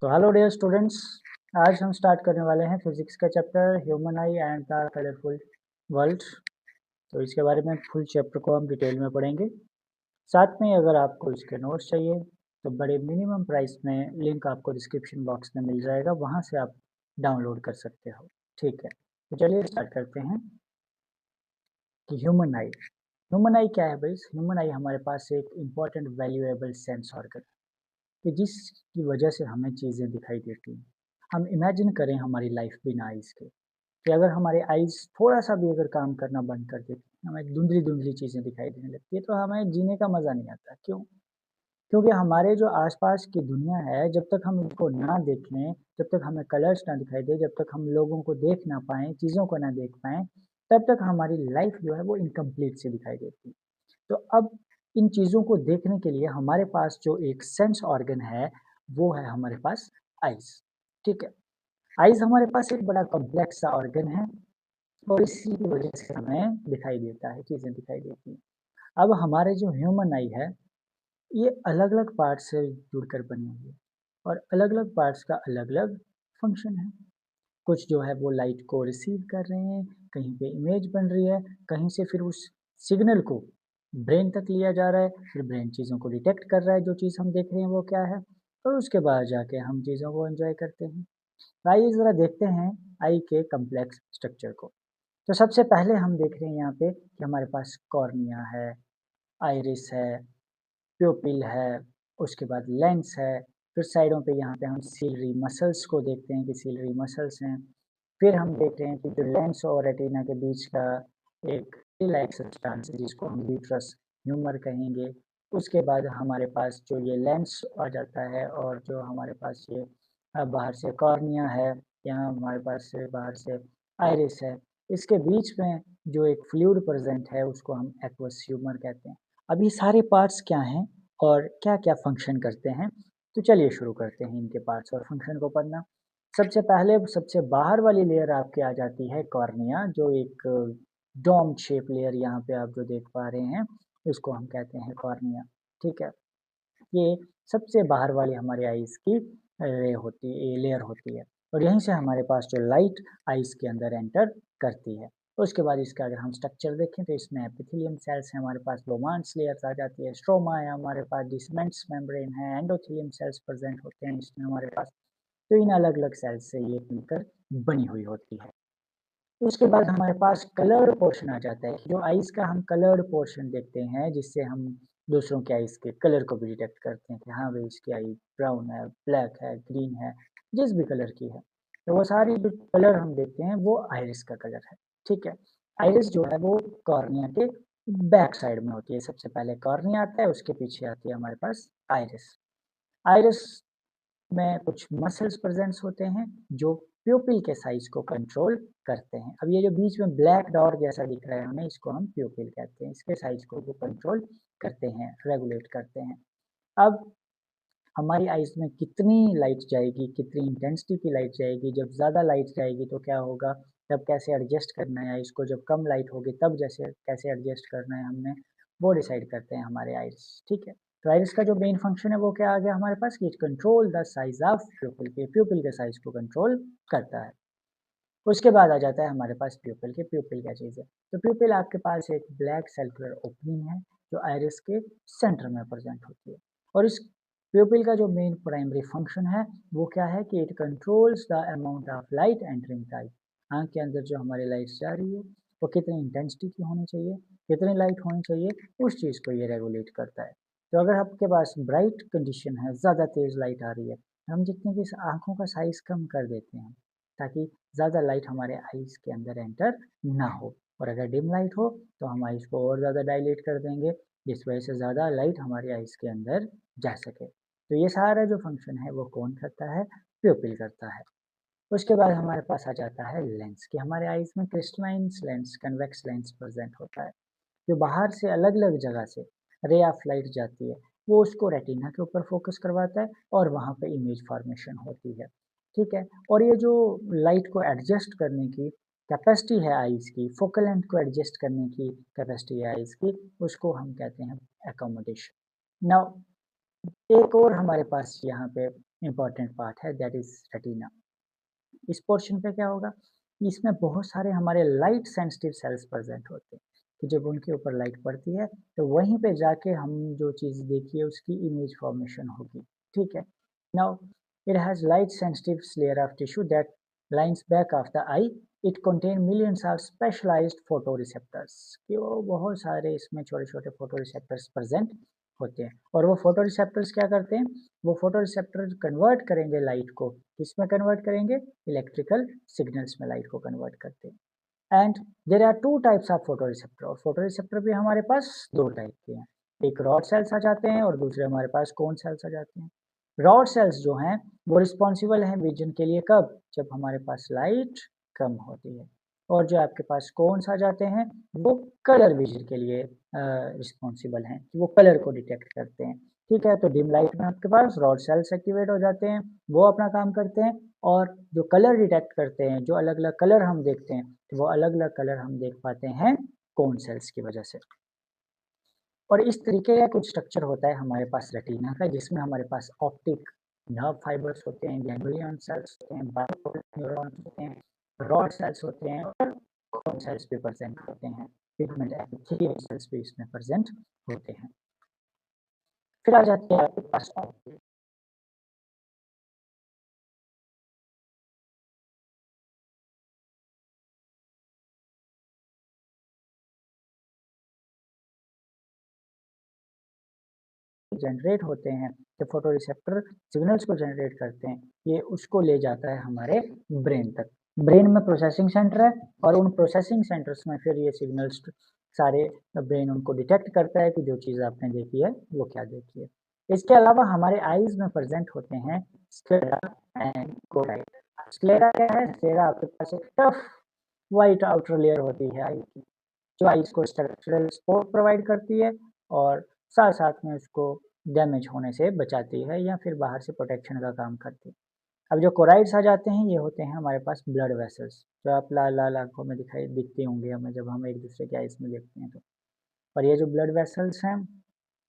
तो hello dear students, आज हम स्टार्ट करने वाले हैं फिजिक्स का chapter human I and the colourful world. तो इसके बारे में फुल चैप्टर को हम डिटेल में पढ़ेंगे। साथ में अगर आपको इसके नोट्स चाहिए तो बड़े मिनिमम प्राइस में लिंक आपको डिस्क्रिप्शन बॉक्स में मिल जाएगा, वहाँ से आप डाउनलोड कर सकते हो। ठीक है, तो चलिए स्टार्ट करते हैं कि ह्यूमन आई क्या है भाई। ह्यूमन आई हमारे पास एक इम्पॉर्टेंट वैल्यूएबल सेंस ऑर्गन कि जिसकी वजह से हमें चीज़ें दिखाई देती हैं। हम इमेजिन करें हमारी लाइफ बिना आइज़ के, कि अगर हमारे आइज़ थोड़ा-सा भी अगर काम करना बंद कर देती, हमें धुंधली-धुंधली चीज़ें दिखाई देने लगती है, तो हमें जीने का मज़ा नहीं आता। क्यों? क्योंकि हमारे जो आस-पास की दुनिया है, जब तक हम उसको ना देखें, जब तक हमें कलर्स ना दिखाई दें, जब तक हम लोगों को देख ना पाएँ, चीज़ों को ना देख पाएँ, तब तक हमारी लाइफ जो है वो इनकम्प्लीट सी दिखाई देती है। तो अब इन चीज़ों को देखने के लिए हमारे पास जो एक सेंस ऑर्गन है, वो है हमारे पास आइज़। ठीक है? आइज़ हमारे पास एक बड़ा कॉम्प्लेक्स सा ऑर्गन है और इसी की वजह से हमें दिखाई देता है, चीज़ें दिखाई देती हैं। अब हमारे जो ह्यूमन आई है, ये अलग-अलग पार्ट्स से जुड़कर बनी हुई है और अलग-अलग पार्ट्स का अलग-अलग फंक्शन है। कुछ जो है वो लाइट को रिसीव कर रहे हैं, कहीं पे इमेज बन रही है, कहीं से फिर उस सिग्नल को ब्रेन तक लिया जा रहा है, फिर ब्रेन चीज़ों को डिटेक्ट कर रहा है, जो चीज़ हम देख रहे हैं वो क्या है, और उसके बाद जाके हम चीज़ों को एंजॉय करते हैं। तो आइए ज़रा देखते हैं आई के कम्प्लेक्स स्ट्रक्चर को। तो सबसे पहले हम देख रहे हैं यहाँ पे कि हमारे पास कॉर्निया है, आइरिस है, प्यूपिल है, उसके बाद लेंस है, फिर साइडों पे यहाँ पे हम सीलरी मसल्स को देखते हैं कि सीलरी मसल्स हैं। फिर हम देख रहे हैं कि जो लेंस और रेटिना के बीच का एक लाइक सब्सटेंस है जिसको हम विट्रस ह्यूमर कहेंगे। उसके बाद हमारे पास जो ये लेंस आ जाता है और जो हमारे पास ये बाहर से कॉर्निया है, यहाँ हमारे पास से बाहर से आइरिस है। इसके बीच में जो एक फ्लूइड प्रेजेंट है उसको हम एक्वस ह्यूमर कहते हैं। अब ये सारे पार्ट्स क्या हैं और क्या-क्या फंक्शन करते हैं? तो चलिए शुरू करते हैं इनके पार्ट्स और फंक्शन को पढ़ना। सबसे पहले सबसे बाहर वाली लेयर आपकी आ जाती है कॉर्निया, जो एक डोम शेप लेयर यहाँ पे आप जो देख पा रहे हैं, इसको हम कहते हैं कॉर्निया। ठीक है? ये सबसे बाहर वाली हमारी आइज़ की लेयर होती है और यहीं से हमारे पास जो लाइट आइज़ के अंदर एंटर करती है। उसके बाद इसका अगर हम स्ट्रक्चर देखें तो इसमें एपिथेलियम सेल्स हैं, हमारे पास लोमांस लेयर्स आ जाती है, स्ट्रोमा है हमारे पास, डिसमेंस मेम्ब्रेन है, एंडोथेलियम सेल्स प्रेजेंट होते हैं इसमें हमारे पास। तो इन अलग-अलग सेल्स से ये मिलकर बनी हुई होती है। उसके बाद हमारे पास कलर्ड पोर्शन आ जाता है, जो आइज़ का हम कलर्ड पोर्शन देखते हैं, जिससे हम दूसरों के आइज़ के कलर को भी डिटेक्ट करते हैं कि हाँ भाई इसकी आई ब्राउन है, ब्लैक है, ग्रीन है, जिस भी कलर की है। तो वो सारी जो कलर हम देखते हैं वो आइरिस का कलर है। ठीक है? आइरिस जो है वो कॉर्निया के बैक साइड में होती है। सबसे पहले कॉर्निया आता है, उसके पीछे आती है हमारे पास आइरिस। आइरिस में कुछ मसल्स प्रेजेंट्स होते हैं जो प्यूपिल के साइज को कंट्रोल करते हैं। अब ये जो बीच में ब्लैक डॉट जैसा दिख रहा है हमें, इसको हम प्यूपिल कहते हैं। इसके साइज को वो कंट्रोल करते हैं, रेगुलेट करते हैं। अब हमारी आइज़ में कितनी लाइट जाएगी, कितनी इंटेंसिटी की लाइट जाएगी, जब ज़्यादा लाइट जाएगी तो क्या होगा, तब कैसे एडजस्ट करना है इसको, जब कम लाइट होगी तब जैसे कैसे एडजस्ट करना है हमने, वो डिसाइड करते हैं हमारे आइरिस। ठीक है? तो आइरिस का जो मेन फंक्शन है वो क्या आ गया हमारे पास कि it control the size of प्यूपिल के साइज़ को कंट्रोल करता है। उसके बाद आ जाता है हमारे पास प्यूपिल के प्यूपिल क्या चीज़ है। तो प्यूपिल आपके पास एक ब्लैक सर्कुलर ओपनिंग है जो आइरिस के सेंटर में प्रेजेंट होती है और इस प्यूपिल का जो मेन प्राइमरी फंक्शन है वो क्या है कि it controls the amount of light entering the eye. आँख के अंदर जो हमारी लाइट जा रही है वो कितनी इंटेंसिटी की होनी चाहिए, कितनी लाइट होनी चाहिए, उस चीज़ को ये रेगुलेट करता है। तो अगर आपके पास ब्राइट कंडीशन है, ज़्यादा तेज़ लाइट आ रही है, हम जितने भी आँखों का साइज़ कम कर देते हैं ताकि ज़्यादा लाइट हमारे आइज़ के अंदर एंटर ना हो, और अगर डिम लाइट हो तो हम आइज़ को और ज़्यादा डायलेट कर देंगे, जिस वजह से ज़्यादा लाइट हमारी आइज़ के अंदर जा सके। तो ये सारा जो फंक्शन है वो कौन करता है? प्यूपिल करता है। उसके बाद हमारे पास आ जाता है लेंस कि हमारे आइज़ में crystalline lens, convex lens present होता है, जो बाहर से अलग-अलग जगह से रे ऑफ लाइट जाती है, वो उसको रेटिना के ऊपर फोकस करवाता है और वहाँ पे इमेज फॉर्मेशन होती है। ठीक है? और ये जो लाइट को एडजस्ट करने की कैपेसिटी है आइज़ की, फोकल लेंथ को एडजस्ट करने की कैपेसिटी है आइज़ की, उसको हम कहते हैं अकोमोडेशन। नाउ एक और हमारे पास यहाँ पे इम्पॉर्टेंट पार्ट है, दैट इज रेटिना। इस पोर्शन पे क्या होगा, इसमें बहुत सारे हमारे लाइट सेंसिटिव सेल्स प्रेजेंट होते हैं कि जब उनके ऊपर लाइट पड़ती है तो वहीं पे जाके हम जो चीज़ देखिए उसकी इमेज फॉर्मेशन होगी, ठीक है। Now it has light sensitive layer of tissue that lines back of the eye. It contain millions of specialised photo receptors, कि वो बहुत सारे इसमें छोटे छोटे फोटो रिसेप्टर्स प्रेजेंट होते हैं। और वो फोटो रिसेप्टर्स क्या करते हैं, वो फोटो रिसेप्टर कन्वर्ट करेंगे लाइट को, किसमें कन्वर्ट करेंगे, इलेक्ट्रिकल सिग्नल्स में लाइट को कन्वर्ट करते हैं। And there are two types of photo receptor, और फोटो रिसेप्टर भी हमारे पास दो टाइप के हैं, एक रॉड सेल्स आ जाते हैं और दूसरे हमारे पास कोन सेल्स आ जाते हैं। रॉड सेल्स जो हैं वो रिस्पॉन्सिबल हैं विजन के लिए, कब, जब हमारे पास लाइट कम होती है। और जो आपके पास कोन्स आ जाते हैं वो कलर विजन के लिए रिस्पॉन्सिबल हैं, कि वो कलर को डिटेक्ट करते हैं, ठीक है। तो डिम लाइट में आपके पास रॉड सेल्स एक्टिवेट हो जाते हैं, वो अपना काम करते हैं, और जो कलर डिटेक्ट करते हैं, जो अलग अलग कलर हम देखते हैं, तो वो अलग अलग कलर हम देख पाते हैं कोन सेल्स की वजह से। और इस तरीके का कुछ स्ट्रक्चर होता है हमारे पास रेटिना का, जिसमें हमारे पास ऑप्टिक नर्व फाइबर्स होते हैं, गैंग्लियन सेल्स होते हैं, बायोपोलर न्यूरॉन्स होते हैं, रॉड सेल्स होते हैं, और कोन सेल्स भी प्रेजेंट होते हैं, पिगमेंट एपिथेलियल सेल्स भी इसमें प्रेजेंट होते हैं। फिर आ जाते हैं आपके पास ऑप्टिक। जनरेट होते हैं, जब फोटो रिसेप्टर सिग्नल्स को जनरेट करते हैं, ये उसको ले जाता है हमारे ब्रेन तक। ब्रेन में प्रोसेसिंग सेंटर है, और उन प्रोसेसिंग सेंटर्स में फिर ये सिग्नल्स सारे ब्रेन उनको डिटेक्ट करता है कि जो चीज़ आपने देखी है वो क्या देखी है। इसके अलावा हमारे आईज में प्रेजेंट होते हैं स्क्लेरा एंड कोराइड। स्क्लेरा क्या है, स्क्लेरा आपके पास एक टफ वाइट आउटर लेयर होती है आई की, जो आइस को स्ट्रक्चरल सपोर्ट प्रोवाइड करती है, और साथ साथ में उसको डैमेज होने से बचाती है या फिर बाहर से प्रोटेक्शन का काम करती है। अब जो कोराइड्स आ जाते हैं, ये होते हैं हमारे पास ब्लड वेसल्स, जो आप लाल लाल आंखों में दिखती होंगी हमें जब हम एक दूसरे के आइस में देखते हैं तो। और ये जो ब्लड वेसल्स हैं,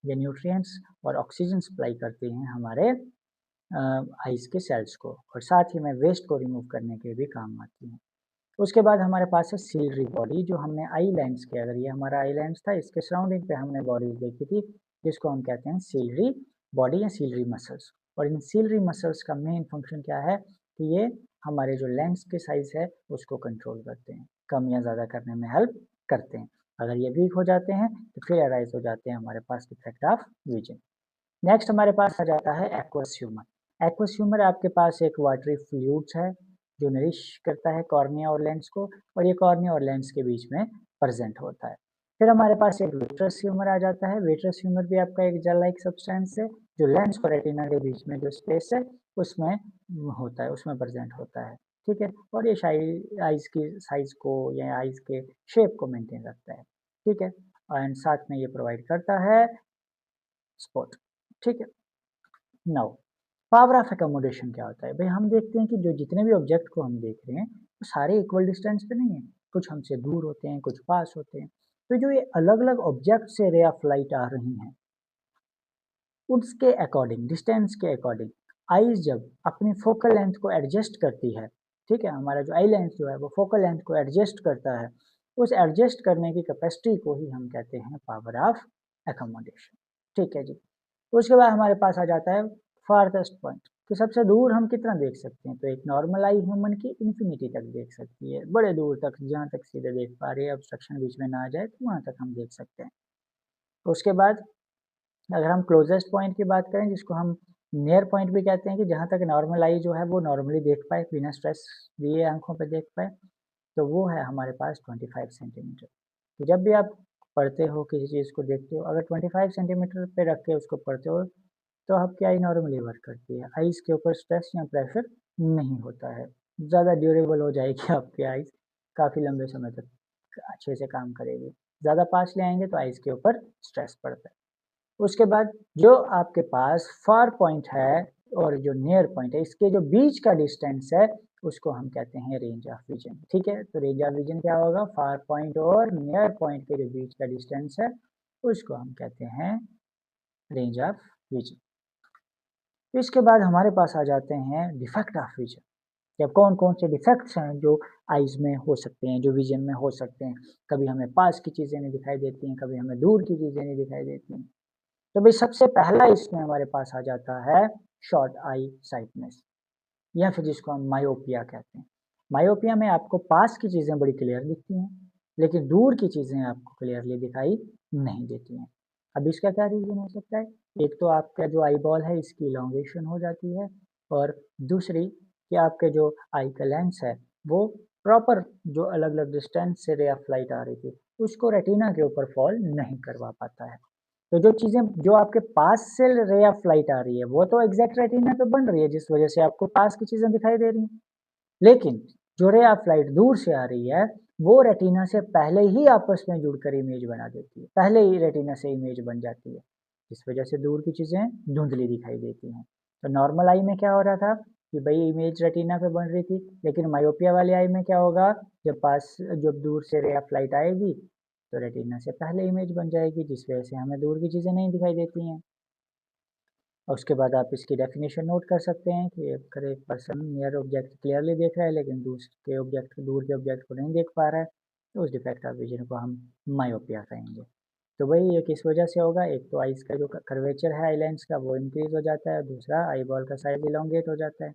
ये न्यूट्रिएंट्स और ऑक्सीजन सप्लाई करती हैं हमारे आइस के सेल्स को, और साथ ही में वेस्ट को रिमूव करने के भी काम आती हैं। उसके बाद हमारे पास है सीलरी बॉडी, जो हमने आई लेंस के, अगर ये हमारा आई लेंस था, इसके सराउंडिंग पे हमने बॉडीज देखी थी, जिसको हम कहते हैं सीलरी बॉडी या सीलरी मसल्स। और इन सीलरी मसल्स का मेन फंक्शन क्या है, कि ये हमारे जो लेंस के साइज है उसको कंट्रोल करते हैं, कम या ज़्यादा करने में हेल्प करते हैं। अगर ये वीक हो जाते हैं तो फिर अराइज हो जाते हैं हमारे पास डिफेक्ट ऑफ विजन। नेक्स्ट हमारे पास आ जाता है एक्वस ह्यूमर। एक्वस ह्यूमर आपके पास एक वाटरी फ्लूइड्स है, जो नरिश करता है कॉर्निया और लेंस को, और ये कॉर्निया और लेंस के बीच में प्रेजेंट होता है। फिर हमारे पास एक विट्रस ह्यूमर आ जाता है। विट्रस ह्यूमर भी आपका एक जेल लाइक सब्सटेंस है, जो लेंस और रेटिना के बीच में जो स्पेस है उसमें होता है, उसमें प्रेजेंट होता है, ठीक है। और ये आइज की साइज को या आइज के शेप को मेंटेन रखता है, ठीक है। एंड साथ में ये प्रोवाइड करता है स्पॉट, ठीक है। नाउ पावर ऑफ एकोमोडेशन क्या होता है, भाई हम देखते हैं कि जो जितने भी ऑब्जेक्ट को हम देख रहे हैं वो सारे इक्वल डिस्टेंस पे नहीं है, कुछ हमसे दूर होते हैं, कुछ पास होते हैं। तो जो ये अलग अलग ऑब्जेक्ट से रे ऑफ लाइट आ रही हैं, उसके अकॉर्डिंग, डिस्टेंस के अकॉर्डिंग आईज जब अपनी फोकल लेंथ को एडजस्ट करती है, ठीक है, हमारा जो आई लेंथ जो है वो फोकल लेंथ को एडजस्ट करता है, उस एडजस्ट करने की कैपेसिटी को ही हम कहते हैं पावर ऑफ एकोमोडेशन, ठीक है जी। उसके बाद हमारे पास आ जाता है फारदेस्ट पॉइंट, कि सबसे दूर हम कितना देख सकते हैं, तो एक नॉर्मल आई ह्यूमन की इन्फिनिटी तक देख सकती है, बड़े दूर तक, जहाँ तक सीधे देख पा रही है, ऑब्स्ट्रक्शन बीच में ना आ जाए तो वहाँ तक हम देख सकते हैं। तो उसके बाद अगर हम क्लोजेस्ट पॉइंट की बात करें, जिसको हम नियर पॉइंट भी कहते हैं, कि जहाँ तक नॉर्मल आई जो है वो नॉर्मली देख पाए, बिना स्ट्रेस दिए आंखों पर देख पाए, तो वो है हमारे पास 25 सेंटीमीटर। तो जब भी आप पढ़ते हो, किसी चीज़ को देखते हो, अगर 25 सेंटीमीटर पे रख के उसको पढ़ते हो, तो आपकी आई नॉर्मली वर्क करती है, आइज़ के ऊपर स्ट्रेस या प्रेशर नहीं होता है, ज़्यादा ड्यूरेबल हो जाएगी आपकी आइज़, काफ़ी लंबे समय तक अच्छे से काम करेगी। ज़्यादा पास ले आएंगे तो आइज़ के ऊपर स्ट्रेस पड़ता है। उसके बाद जो आपके पास फार पॉइंट है और जो नियर पॉइंट है, इसके जो बीच का डिस्टेंस है उसको हम कहते हैं रेंज ऑफ विजन, ठीक है। तो रेंज ऑफ विजन क्या होगा, फार पॉइंट और नियर पॉइंट के जो बीच का डिस्टेंस है उसको हम कहते हैं रेंज ऑफ विजन। तो इसके बाद हमारे पास आ जाते हैं डिफेक्ट ऑफ विजन। या कौन कौन से डिफेक्ट्स हैं जो आइज़ में हो सकते हैं, जो विजन में हो सकते हैं। कभी हमें पास की चीज़ें नहीं दिखाई देती हैं, कभी हमें दूर की चीज़ें नहीं दिखाई देती हैं। तो भाई सबसे पहला इसमें हमारे पास आ जाता है शॉर्ट आई साइटनेस, या फिर जिसको हम मायोपिया कहते हैं। मायोपिया में आपको पास की चीज़ें बड़ी क्लियर दिखती हैं, लेकिन दूर की चीज़ें आपको क्लियरली दिखाई नहीं देती हैं। अब इसका क्या रीज़न हो सकता है? एक तो आपका जो आई बॉल है इसकी इलॉन्गेशन हो जाती है, और दूसरी कि आपके जो आई का लेंस है वो प्रॉपर जो अलग-अलग डिस्टेंस से रे ऑफ लाइट आ रही थी, उसको रेटिना के ऊपर फॉल नहीं करवा पाता है। तो जो चीज़ें जो आपके पास से रे ऑफ लाइट आ रही है, वो तो एग्ज़ैक्ट रेटिना पे बन रही है, जिस वज़ह से आपको पास की चीज़ें दिखाई दे रही हैं। लेकिन जो रे ऑफ लाइट दूर से आ रही है, वो रेटिना से पहले ही आपस में जुड़कर इमेज बना देती है। पहले ही रेटिना से इमेज बन जाती है, जिस वज़ह से दूर की चीज़ें धुंधली दिखाई देती हैं। तो नॉर्मल आई में क्या हो रहा था कि भई इमेज रेटिना पे बन रही थी, लेकिन मायोपिया वाली आई में क्या होगा, जब दूर से रे ऑफ लाइट आएगी, तो रेटिना से पहले इमेज बन जाएगी, जिस वज़ह से हमें दूर की चीज़ें नहीं दिखाई देती हैं। और उसके बाद आप इसकी डेफिनेशन नोट कर सकते हैं कि अगर एक पर्सन नियर ऑब्जेक्ट क्लियरली देख रहा है, लेकिन दूर के ऑब्जेक्ट को नहीं देख पा रहा है, तो उस डिफेक्ट ऑफ विजन को हम मायोपिया कहेंगे। तो वही ये किस वजह से होगा, एक तो आइज़ का जो कर्वेचर है आई लेंस का वो इंक्रीज़ हो जाता है, दूसरा आई बॉल का साइज़ इलोंगेट हो जाता है।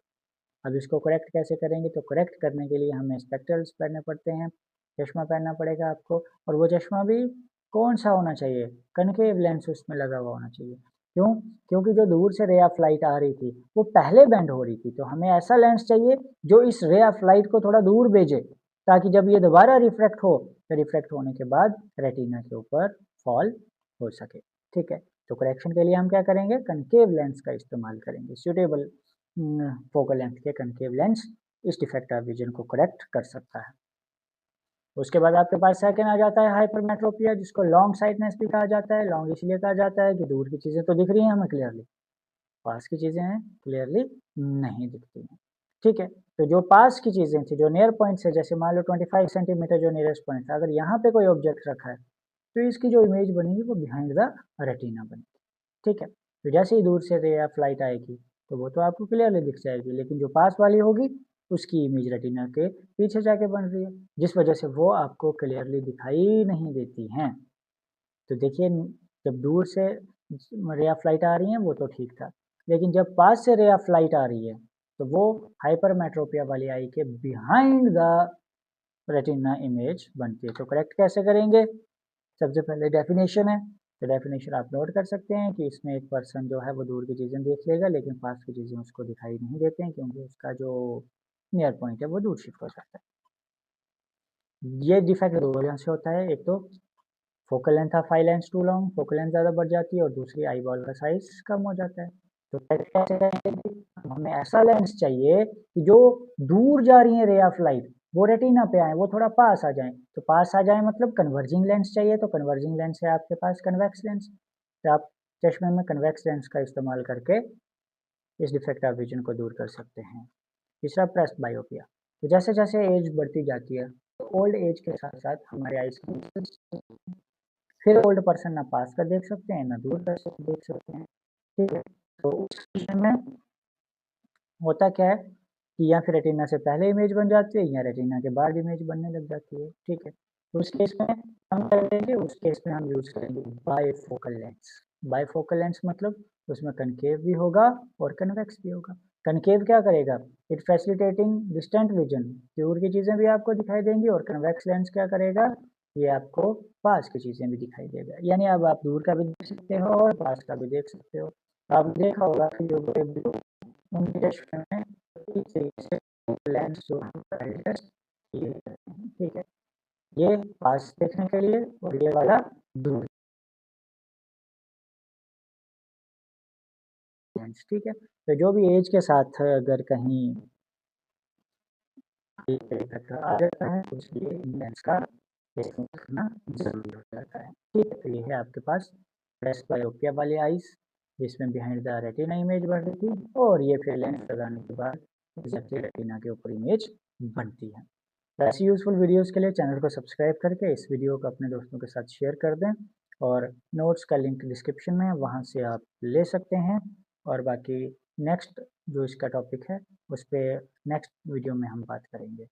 अब इसको करेक्ट कैसे करेंगे, तो करेक्ट करने के लिए हमें स्पेक्टकल्स पहनने पड़ते हैं, चश्मा पहनना पड़ेगा आपको, और वो चश्मा भी कौन-सा होना चाहिए, कनकेव लेंस उसमें लगा हुआ होना चाहिए। क्यों? क्योंकि जो दूर से रे ऑफ लाइट आ रही थी, वो पहले बेंड हो रही थी, तो हमें ऐसा लेंस चाहिए जो इस रे ऑफ लाइट को थोड़ा दूर भेजे, ताकि जब ये दोबारा रिफ्रैक्ट हो, तो रिफ्रैक्ट होने के बाद रेटिना के ऊपर फॉल हो सके। ठीक है? तो करेक्शन के लिए हम क्या करेंगे, कनकेव लेंस का इस्तेमाल करेंगे। सूटेबल फोकल लेंथ के कनकेव लेंस इस डिफेक्ट ऑफ विजन को करेक्ट कर सकता है। उसके बाद आपके पास सेकंड आ जाता है हाइपरमेट्रोपिया, जिसको लॉन्ग साइटनेस भी कहा जाता है। लॉन्ग इसलिए कहा जाता है कि दूर की चीज़ें तो दिख रही हैं हमें क्लियरली, पास की चीज़ें हैं क्लियरली नहीं दिखती हैं। ठीक है? तो जो पास की चीज़ें थी, जो नियर पॉइंट्स है, जैसे मान लो 25 सेंटीमीटर जो नियरेस्ट पॉइंट था, अगर यहाँ पे कोई ऑब्जेक्ट रखा है, तो इसकी जो इमेज बनेगी वो बिहाइंड द रेटिना बनेगी। ठीक है? तो जैसे ही दूर से रे ऑफ लाइट आएगी, तो वो तो आपको क्लियरली दिख जाएगी, लेकिन जो पास वाली होगी, उसकी इमेज रेटिना के पीछे जाके बन रही है, जिस वजह से वो आपको क्लियरली दिखाई नहीं देती हैं। तो देखिए, जब दूर से रे ऑफ लाइट आ रही है वो तो ठीक था, लेकिन जब पास से रे ऑफ लाइट आ रही है, तो वो हाइपरमेट्रोपिया वाली आई के बिहाइंड द रेटिना इमेज बनती है। तो करेक्ट कैसे करेंगे? सबसे पहले डेफिनेशन है, तो डेफिनेशन आप नोट कर सकते हैं कि इसमें एक पर्सन जो है वो दूर की चीज़ें देख लेगा, लेकिन पास की चीज़ें उसको दिखाई नहीं देते हैं, क्योंकि उसका जो नियर पॉइंट है वो दूर शिफ्ट हो जाता है। ये डिफेक्ट दो वजह से होता है, एक तो focal length of eye lens too long, focal length ज़्यादा बढ़ जाती है, और दूसरी आई बॉल का साइज कम हो जाता है। तो कैसे करेंगे, हमें ऐसा लेंस चाहिए कि जो दूर जा रही है रे ऑफ लाइट, वो रेटिना पे आए, वो थोड़ा पास आ जाए। तो पास आ जाए मतलब कन्वर्जिंग लेंस चाहिए, तो कन्वर्जिंग लेंस है आपके पास कन्वेक्स लेंस, तो आप चश्मे में कन्वेक्स लेंस का इस्तेमाल करके इस डिफेक्ट ऑफ विजन को दूर कर सकते हैं। तीसरा प्रेस्ड बायोपिया, तो जैसे जैसे एज बढ़ती जाती है, तो ओल्ड एज के साथ साथ हमारे आइज की, फिर ओल्ड पर्सन ना पास का देख सकते हैं, ना दूर का देख सकते हैं। ठीक है? तो उस कंडीशन में होता क्या है कि या फिर रेटिना से पहले इमेज बन जाती है, या रेटिना के बाद इमेज बनने लग जाती है। ठीक है? तो उस केस में हम क्या करेंगे, उस केस में हम यूज़ करेंगे बायफोकल लेंस। बायफोकल लेंस मतलब उसमें कनकेव भी होगा और कन्वेक्स भी होगा। कनकेव क्या करेगा? इट फैसिलिटेटिंग डिस्टेंट विजन, दूर की चीज़ें भी आपको दिखाई देंगी, और कन्वेक्स लेंस क्या करेगा, ये आपको पास की चीज़ें भी दिखाई देगा। यानी अब आप दूर का भी देख सकते हो और पास का भी देख सकते हो। आपने देखा होगा कि जो उनके चश्मे में इस तरीके से लेंस जो है एडजस्ट किए जाते हैं। ठीक है? ये पास देखने के लिए, और ये वाला दूर लेंस। ठीक है? तो जो भी एज के साथ अगर कहीं इफेक्ट आ जाता है, तो उसके लिए लेंस का इस्तेमाल करना ज़रूरी हो जाता है। ठीक है? तो ये है आपके पास प्रेस्बायोपिया वाली आइज़, जिसमें बिहाइंड द रेटिना इमेज बन रही थी, और ये फिर लेंस लगाने के बाद एग्जैक्टली रेटिना के ऊपर इमेज बनती है। तो ऐसी यूज़फुल वीडियोज़ के लिए चैनल को सब्सक्राइब करके इस वीडियो को अपने दोस्तों के साथ शेयर कर दें, और नोट्स का लिंक डिस्क्रिप्शन में है, वहाँ से आप ले सकते हैं। और बाकी नेक्स्ट जो इसका टॉपिक है उस पर नेक्स्ट वीडियो में हम बात करेंगे।